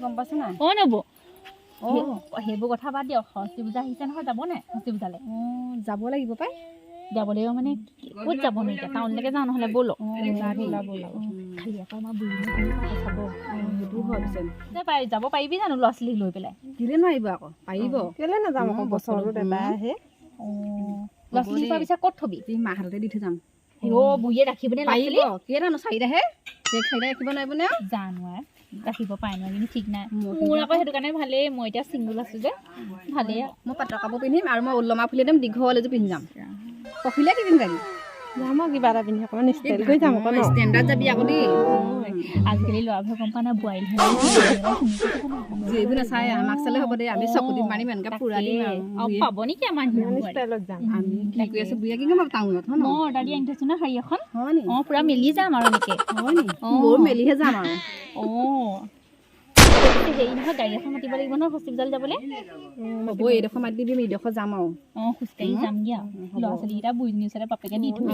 গম পাইছে নাই নব সেইবোৰ কথা বাদ দিয়ক সৰস্বতী পূজা আহিছে নহয় যাব নে সৰস্বতী পূজালৈ যাব লাগিব পাই যাব লাগিব মানে ক'ত যাব নো এতিয়া টাউনলৈকে যাওঁ নহ'লে ব'লক খালি আকৌ আমাৰ বুঢ়ী চাব সেইটো হয় পিছে যাব পাৰিবি জানো ল'ৰা ছোৱালীক লৈ পেলাই কেলে নোৱাৰিব আকৌ পাৰিব কেলে নাযাম আকৌ বছৰটোত এবাৰ আহে ল'ৰা ছোৱালী পোৱাৰ পিছত ক'ত থবি মাহঁততে দি থৈ যাম বুঢ়ীয়ে ৰাখিবনে পাৰিব কেইটানো চাৰিটাহে চাৰিটা ৰাখিব নোৱাৰিব নে জানো ৰাখিব পাৰে নোৱাৰে কিন্তু ঠিক নাই মোৰ আকৌ সেইটো কাৰণে ভালেই মই এতিয়া চিংগুল আছোঁ যে ভালেই মই পাটৰ কাপোৰ পিন্ধিম আৰু মই ওলমা ফুলি একদম দীঘল এযোৰ পিন্ধি যাম পখিলে কি পিন্ধি যাবি যাম আৰু কিবা এটা পিন্ধি অকণমান ষ্টাইল কৰি যাম আকৌ ষ্টেণ্ডাৰ্ড যাবি আকৌ দেই আজিকালি ল'ৰাবোৰে গম পোৱা নাই বোৱাৰী যিবোৰ নাচায় আমাক চালে হ'ব দেই আমি চকু দিম মাৰিম এনেকৈ পুৰা দিম আৰু পাব নেকি আমাৰ ষ্টাইলত যাম আমি কি কৰি আছোঁ বুঢ়ীয়ে কি কৰিম টাউনত হয় মই অৰ্ডাৰ দি আনি থৈছোঁ নহয় শাৰী এখন হয় নি পুৰা মেলি যাম আৰু এনেকৈ হয় নি বৰ মেলিহে যাম আৰু হেৰি নহয় গাড়ী এখন মাতিব লাগিব নহয় হস্পিটেল যাবলৈ হ'ব এইডোখৰ মাতি দিম এইডোখৰ যাম আৰু খোজকাঢ়ি যামগৈ আৰু ল'ৰা ছোৱালীকেইটা বুঢ়ী নিউজতে বাপেকে দি থৈ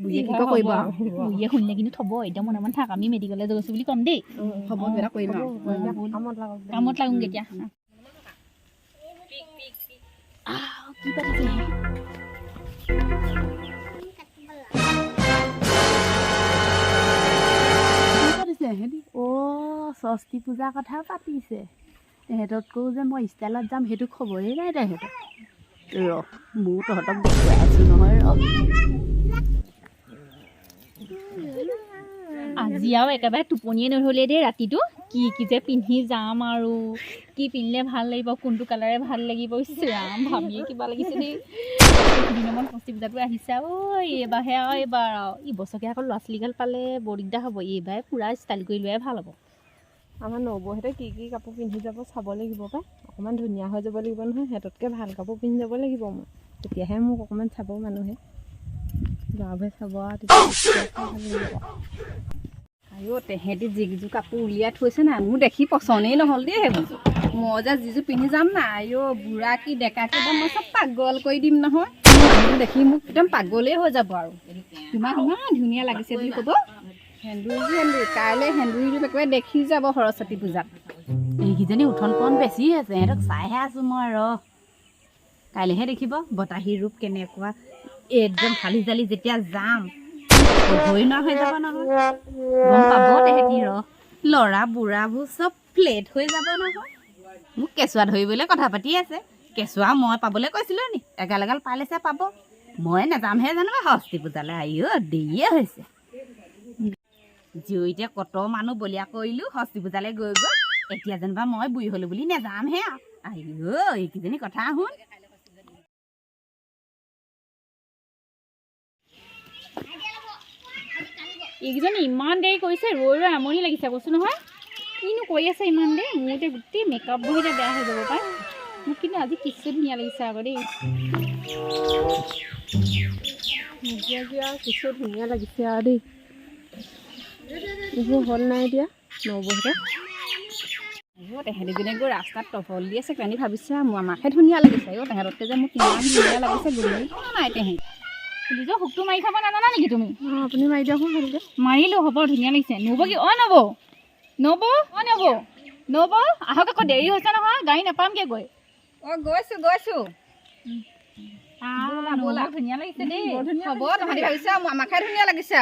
বুঢ়ীয়ে কি কৰিব আৰু বুঢ়ীয়ে শুনিলে কিন্তু থ'ব এতিয়া মনে মনে থাক আমি মেডিকেললৈ গৈছোঁ বুলি ক'ম দেই হ'ব কিবা কৰিম আৰু কামত লাগোগৈ এতিয়া কি পাতিছে ষষ্ঠী পূজাৰ কথা পাতিছে তেহেঁততকৈও যে মই ষ্টাইলত যাম সেইটো খবৰেই নাই তেহেঁতক মোৰ তহঁতক দেখুৱাই আছোঁ নহয় আজি আৰু একেবাৰে টোপনিয়ে নধৰিলে দেই ৰাতিটো কি যে পিন্ধি যাম আৰু কি পিন্ধিলে ভাল লাগিব কোনটো কালাৰে ভাল লাগিব ৰাম ভাবিয়ে কিবা লাগিছে দেই দিনমান ষষ্ঠী পূজাটো আহিছে এইবাৰহে আৰু এইবাৰ ইবছৰকৈ আকৌ ল'ৰা ছোৱালীগাল পালে বৰ দিগদাৰ হ'ব এইবাৰ পূৰা ষ্টাইল কৰি লোৱাই ভাল হ'ব আমাৰ নবৌহঁতে কি কাপোৰ পিন্ধি যাব চাব লাগিব পাই অকণমান ধুনীয়া হৈ যাব লাগিব নহয় সিহঁততকৈ ভাল কাপোৰ পিন্ধি যাব লাগিব মই তেতিয়াহে মোক অকণমান চাব মানুহে গাঁৱে চাব আৰু তেহেঁতি যিযোৰ কাপোৰ উলিয়াই থৈছে নাই মোৰ দেখি পচন্দেই নহ'ল দেই সেইবোৰ মই যে যিযোৰ পিন্ধি যাম নাই বুঢ়া কি ডেকা কি মই চব পাগল কৰি দিম নহয় দেখি মোক একদম পাগলেই হৈ যাব আৰু ইমান ধুনীয়া লাগিছে বুলি ক'ব সেন্দুৰী কাইলৈ সেন্দুৰীটো একেবাৰে দেখি যাব সৰস্বতী পূজাত এইকেইজনী উঠন পন বেছি আছে সিহঁতক চাইহে আছোঁ মই কাইলৈহে দেখিব বতাহী ৰূপ কেনেকুৱা একদম ফালি জালি যেতিয়া যাম ভৰি নোৱা হৈ যাব নহয় গম পাব তেহেঁতি ল'ৰা বুঢ়াবোৰ চব প্লেট হৈ যাব নহয় মোক কেঁচুৱা ধৰিবলৈ কথা পাতি আছে কেঁচুৱা মই পাবলৈ কৈছিলোঁ নি এগাল এগাল পাই লৈছে পাব মই নাযামহে জানো সৰস্বতী পূজালৈ দেৰিয়ে হৈছে জীয়ৰীতে কত মানুহ বলিয়া কৰিলোঁ সৰস্বতী পূজালৈ গৈ এতিয়া যেনিবা মই বুঢ়ী হ'লোঁ বুলি নাযামহে এইকেইজনী কথা শুন এইকেইজনী ইমান দেৰি কৰিছে ৰৈ আমনি লাগিছে কৈছোঁ নহয় কিনো কৰি আছে ইমান দেৰি মোৰ এতিয়া গোটেই মেকআপবোৰ এতিয়া বেয়া হৈ যাব পাই মোক কিন্তু আজি কিছু ধুনীয়া লাগিছে আকৌ দেই কিছু ধুনীয়া লাগিছে আৰু দেই এইবোৰ হ'ল নাই এতিয়া নবৌহঁতে তেহেঁতিজনে গৈ ৰাস্তাত টফল দি আছে কাৰণে ভাবিছে আমাকহে ধুনীয়া লাগিছে তেহেঁততকৈ যে মোক কিমান ধুনীয়া লাগিছে গ'লেই পোৱা নাই তেহেঁতি নিজৰ হুকটো মাৰি খাব নাজানা নেকি তুমি আপুনি মাৰি দিয়কচোন ভালকৈ মাৰিলোঁ হ'ব ধুনীয়া লাগিছে নব কি নব নব আহক আকৌ দেৰি হৈছে নহয় গাড়ী নাপামগৈ গৈ গৈছোঁ ধুনীয়া লাগিছে দেই হ'ব তহঁতি ভাবিছা আমাকহে ধুনীয়া লাগিছে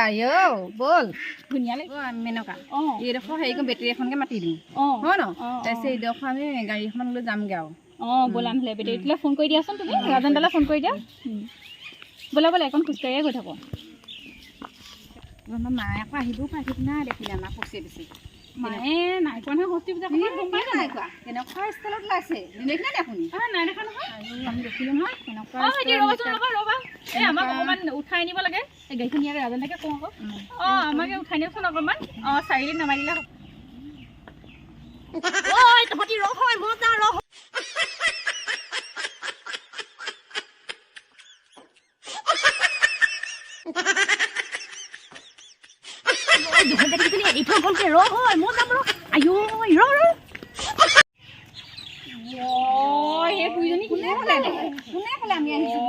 ব'ল ধুনীয়া লাগিছে মেনকা এইডোখৰ হেৰি কৰি বেটেৰী এখনকৈ মাতি দিওঁ হয় ন তাৰপিছত এইডোখৰ আমি গাড়ী এখন লৈ যামগৈ আৰু ব'লা নহ'লে বেটেৰীটোলৈ ফোন কৰি দিয়াচোন তুমি ৰাজেনদালৈ ফোন কৰি দিয়া ব'লা এখন খোজকাঢ়িয়ে গৈ থাকোঁ আমাৰ মায়ে আকৌ আহিবও পাৰি নাই দেখিলে আমাক পচি বেছি মায়ে নাই কোৱা নহয় ষষ্ঠী পূজা নাই কোৱা কেনেকুৱা ষ্টাইলত ওলাইছে নেদেখিলে নে আপুনি নাই দেখা নহয় আমি দেখিলোঁ নহয় কেনেকুৱা ৰ'বা এই আমাক অকণমান উঠাই নিব লাগে এই গাড়ীখন ইয়াকে ৰাজেনদাকে কওঁ আকৌ আমাকে উঠাই নিয়কচোন অকণমান চাৰিআলিত নামাই দিলে তহঁতি ৰহ মই যাওঁ ৰহ ইফাল গ'লকে ৰ হয় মই যাম ৰ সেই বুঢ়ীজনী কোনে ক'লে আমি আহিছোঁ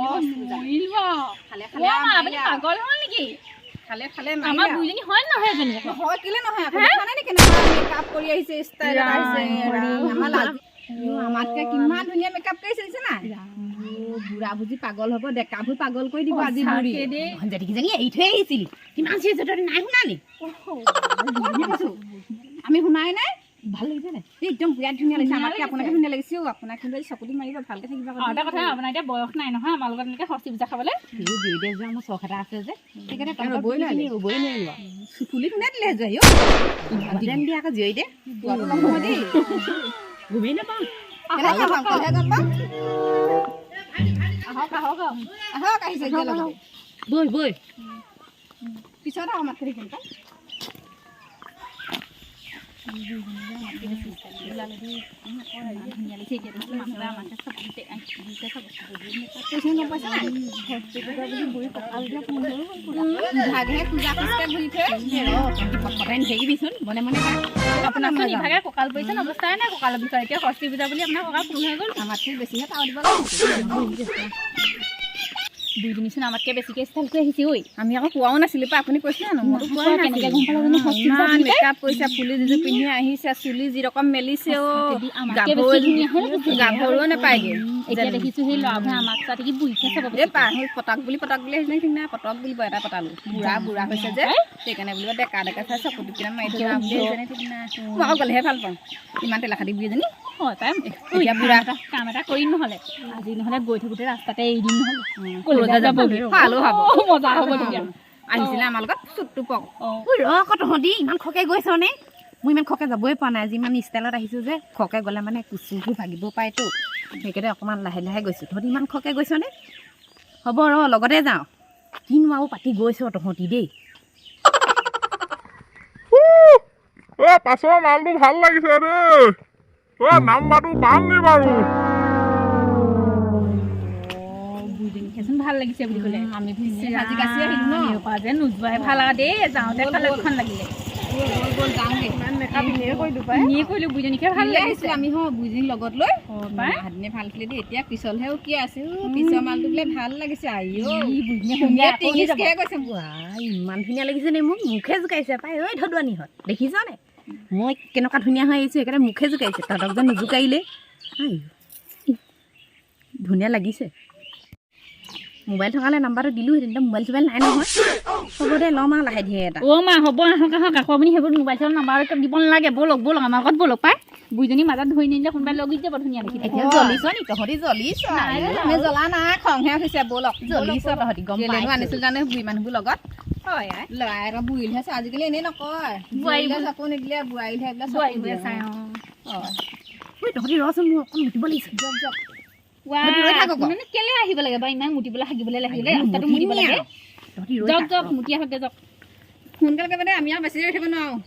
পাগল হ'ল নেকি খালে আমাৰ বুইজনী হয় নহয় এজনী হয় কেলে নহয় আপুনি জানে নেকি কেনেকুৱা মেকআপ কৰি আহিছে ষ্টাইল আহিছে আমাৰ লাজ আমাতকে কিমান ধুনীয়া মেকআপ কৰিছে দেখিছে নাই বুঢ়া বুজি পাগল হ'ব ডেকাবোৰ পাগল কৰি দিব আজি বুঢ়ী ভঞ্জাতিকিজনী এৰি থৈ আহিছিলি কিমান চিৰিয়াছ তহঁতি নাই শুনা নি আমি শুনাই নাই ভাল লাগিছে নে একদম বিৰাট ধুনীয়া লাগিছে আমাতকে আপোনাকে ধুনীয়া লাগিছে আপোনাক কিন্তু চকুটো মাৰিব ভালকে থাকিব এটা কথা আপোনাৰ এতিয়া বয়স নাই নহয় আমাৰ লগত এনেকৈ ষষ্ঠী পূজা খাবলৈ জুইতে যোৱা মোৰ চখ এটা আছে যে সেইকাৰণে ৰ'বই নোৱাৰিব ফুলি কোনে দিলে যোৱা ইমান দিয়া আকৌ জুইতে পোৱাটো লগ হ'ব দেই ঘুমেই নাপাওঁ আহক আহিছে বৈ বৈ পিছত আহক মাত কৰি কিন্তু ইভাগে কঁকাল পৰিছে অৱস্থাই নাই কঁকালৰ বিষয়ে এতিয়া ষষ্ঠী পূজা বুলি আপোনাৰ কঁকাল পুৰ হৈ গ'ল আমাতকৈ বেছিহে পাৱ দিব লাগে দুইজনীচোন আমাতকৈ বেছিকৈ ষ্টাইল কৰি আহিছে ঐ আমি আকৌ পোৱাও নাছিলোঁ পাই আপুনি কৈছিলে জানো মইতো পোৱাই কেনেকৈ গম পালে জানো ষষ্ঠী পূজা বুলি মেকআপ কৰিছে ফুলি যিযোৰ পিন্ধি আহিছে চুলি যি ৰকম মেলিছে গাভৰুও নাপায়গৈ এতিয়া দেখিছোঁ সেই ল'ৰাবোৰে আমাক চাই থাকি বুঢ়ীকে চাব এই পটক বুলি আহিছে ঠিক নাই পটক বুলি এটা পতালোঁ বুঢ়া হৈছে যে সেইকাৰণে বুলিব ডেকা চাই চকুটো কিমান মাৰি থৈ যাওঁ বুলি আহিছেনে ঠিক নাই মই আকৌ গ'লেহে ভাল পাওঁ ইমান তেলা খাটি বুঢ়ীজনী হয় পাই এতিয়া বুঢ়া এটা কাম এটা কৰিম নহ'লে আজি নহ'লে গৈ থাকোঁতে ৰাস্তাতে এৰি দিম নহ'লে ভালো হ'ব মজা হ'ব তেতিয়া আহিছিলে আমাৰ লগত চুটটো পক আকৌ তহঁতি ইমান খকে গৈছ নে মই ইমান খকে যাবই পৰা নাই আজি ইমান ষ্টাইলত আহিছোঁ যে খকে গ'লে মানে কুচুবোৰ ভাগিব পাৰেতো সেইকাৰণে অকণমান লাহে লাহে গৈছোঁ তহঁতি ইমান খকে গৈছনে হ'ব লগতে যাওঁ কিনো আৰু পাতি গৈছ তহঁতি দেই পাছৰ মালটো ভাল লাগিছে দেই নাম্বাৰটো পাম নি বাৰু ভাল লাগিছে বুলি ক'লে আমি আজি কাচি আহিলোঁ ন যে নোযোৱাই ভাল আৰু দেই যাওঁতে খালে দুখন লাগিলে এনেই কৰিলোঁ বুইজনীকে ভাল লাগিছে আমি বুইজনী লগত লৈ ভাদিনে ভাল খেলি দেই এতিয়া পিছলহে কি আছে পিছৰ মালটো বোলে ভাল লাগিছে কৈছে ইমান ধুনীয়া লাগিছে নে মোক মুখে জোকাইছে পাই ঐ ধদুৱানীহঁত দেখিছ নে মই কেনেকুৱা ধুনীয়া হৈ আহিছোঁ সেইকাৰণে মুখে জোকাইছে তহঁতক যে নুজোকাইলে ধুনীয়া লাগিছে মোবাইল থকালে নাম্বাৰটো দিলোঁহেঁতেন এতিয়া মোবাইল চোবাইল নাই নহয় হ'ব দে ল'ম আৰু লাহে ধীৰে এটা মা হ'ব আহক আকৌ আপুনি সেইবোৰ মোবাইল চোবাইল নাম্বাৰ দিব নালাগে ব'লক আমাৰ লগত ব'লক পাই বুইজনী মাজত ধৰি নিলে কোনোবাই লগি যাব ধুনীয়া দেখি এতিয়া জ্বলিছ নি তহঁতি জ্বলিছ আমি জ্বলা নাই খংহে হৈছে ব'লক জ্বলিছ তহঁতি গম পাইছোঁ আনিছোঁ জানে বুঢ়ী মানুহবোৰ লগত হয় ল'ৰাই আকৌ বুঢ়ীলেহে চাই আজিকালি এনেই নকয় বোৱাৰীলে চকু নিদিলে বোৱাৰীলেহে এইবিলাক চাই হয় তহঁতি ৰচোন মোৰ অকণ মুতিব লাগিছে যক কেলে আহিব লাগে বাৰু ইমান মুতিবলৈ হাগিবলৈ লাগিলে ৰাস্তাটো মুতিব লাগে যক মুতি আহকে যক সোনকালে কৰিবা আমি আৰু বেছি ৰৈ থাকিব নোৱাৰোঁ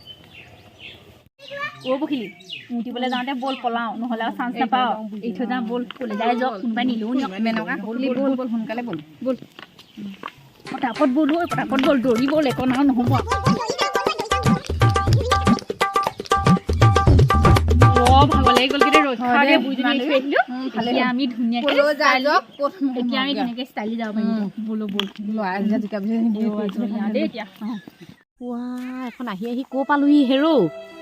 পখিলি মুতিবলৈ যাওঁতে ব'ল পলাওঁ নহ'লে আৰু চান্স নাপাওঁ এৰি থৈ যাওঁ ব'ল ক'লে যায় যক কোনোবাই নিলেও মেনকা ব'ল সোনকালে ব'ল পটাপট ব'ল দৌৰি ব'ল একো নহ'ব ভাগৰ লাগি গ'ল আমি ধুনীয়াকৈ ষ্টাইলি যাব পাৰিম ব'লো ব'ল এখন আহি ক'ৰ পালোহি হেৰৌ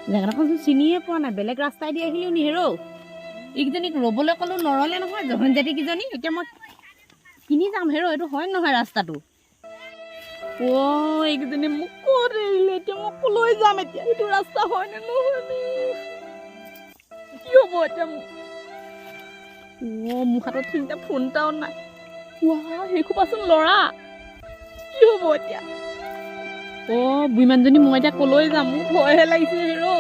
জেগাডোখৰ চিনিয়ে পোৱা নাই বেলেগ ৰাস্তাই দি আহিলোঁ নি হেৰৌ এইকেইজনীক ৰ'বলৈ ক'লোঁ নৰলে নহয় জহনজাতিকেইজনী এতিয়া মই কিনি যাম হেৰৌ এইটো হয় নহয় ৰাস্তাটো এইকেইজনী মোক ক'ত এৰিলে এতিয়া মই ক'লৈ যাম এতিয়া এইটো ৰাস্তা হয়নে নহয় কি হ'ব এতিয়া মোৰ হাতত চিন্তা ফোন এটাও নাই সেইখোপাচোন ল'ৰা কি হ'ব এতিয়া বুঢ়ীমানজনী মই এতিয়া ক'লৈ যাম মোৰ ভয়হে লাগিছে হেৰৌ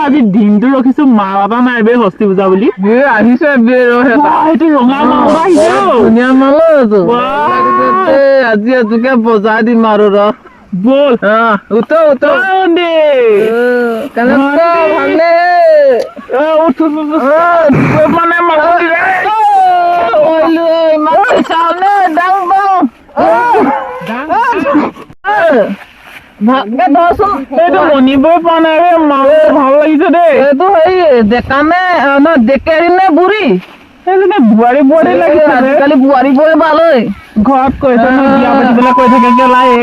আজি দিনটো ৰখিছো মা বাবা নাই বে ষষ্ঠী পূজা বুলি আহিছে সেইটো ৰঙা মাল ধুনীয়া মাল আজি এজোকে বজাই দিম আৰু ৰ বল মনিবই পোৱা নাই ৰে মাল ভাল লাগিছে দেই এইটো হেৰি ডেকা নে ডেকেৰী নে বুঢ়ী সেইজনী বোৱাৰী বোৱাৰী লাগিছে আজিকালি বোৱাৰী বোৱাৰী ভাল ঐ ঘৰত কৈছে ন বিয়া পাতিবলৈ কৈ থাকে কি ওলাই এই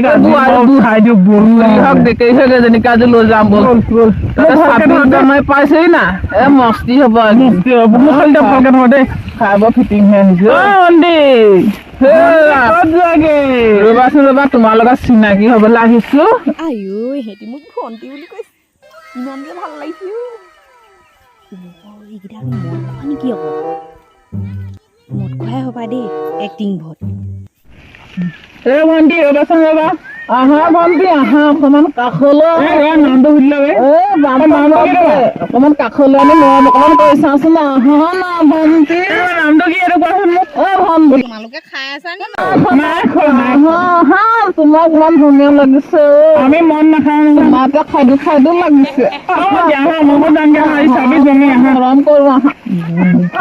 খাই দিওঁ বুঢ়ী হওক ডেকেৰি হওক এজনীকে আজি লৈ যাম ব'ল তাতে 26 জানুৱাৰী পাইছেই না মস্তি হ'ব ভালকে ধৰ দেই খাব ফিটিং হৈ আহিছে ৰবাচোন ৰবা তোমাৰ লগত চিনাকি হবলৈ আহিছো আইও সিহঁতি মোক ভণ্টি বুলি কৈছে ইমান যে ভাল লাগিছে এইকেইটা মদ খোৱা নেকি আকৌ মদ খোৱাই হ'বা দেই এক্টিং ভট ভণ্টি ৰবাচোন ৰবা আহা ভণ্টি আহা অকমান কাষলৈ নামটো সুধিলে অকমান কাষলৈ আনি মৰম অকমান কৰি চাওঁচোন আহা না ভণ্টি নামটো কি এইটো কোৱাচোন মোক ভণ্টি তোমালোকে খাই আছা নে নাই খোৱা আহা তোমাক ইমান ধুনীয়া লাগিছে আমি মন নাখাওঁ তোমাকে খাইদো খাইদো লাগিছে মৰম কৰো আহা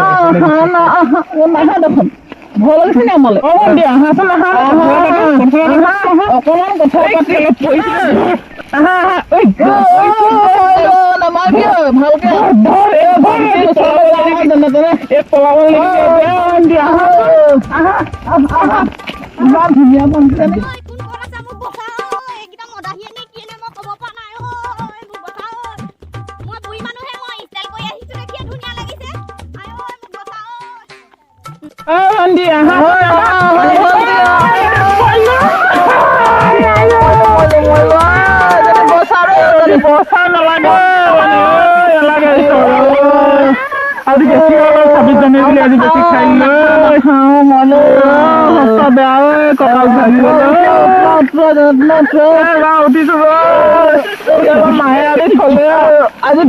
আহা না আহা নাহা দেখোন ভয় লাগিছে নি আমালৈ আহাচোন আহা অকমান কথা পাতি অলপ নামাৰিবি ভালকে ইমান ধুনীয়া ভণ্টি আজি বেছি 26 জানুৱাৰী বুলি আজি বেছি খাই বেয়া কঁকাল উঠিছো মাহে আজি থলে আজি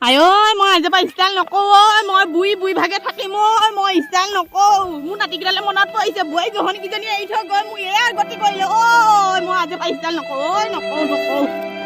আই মই আজিৰ পৰা ষ্টাইল নকৰো মই বুঢ়ী বুঢ়ী ভাগে থাকিম মই ষ্টাইল নকৰো মোৰ নাতিকেইটালে মনত পৰিছে বোৱাৰী গহনি কেইজনী এৰি থৈ গৈ মোৰ এয়া গতি কৰিলে মই আজিৰ পৰা ষ্টাইল নকৰো নকৰো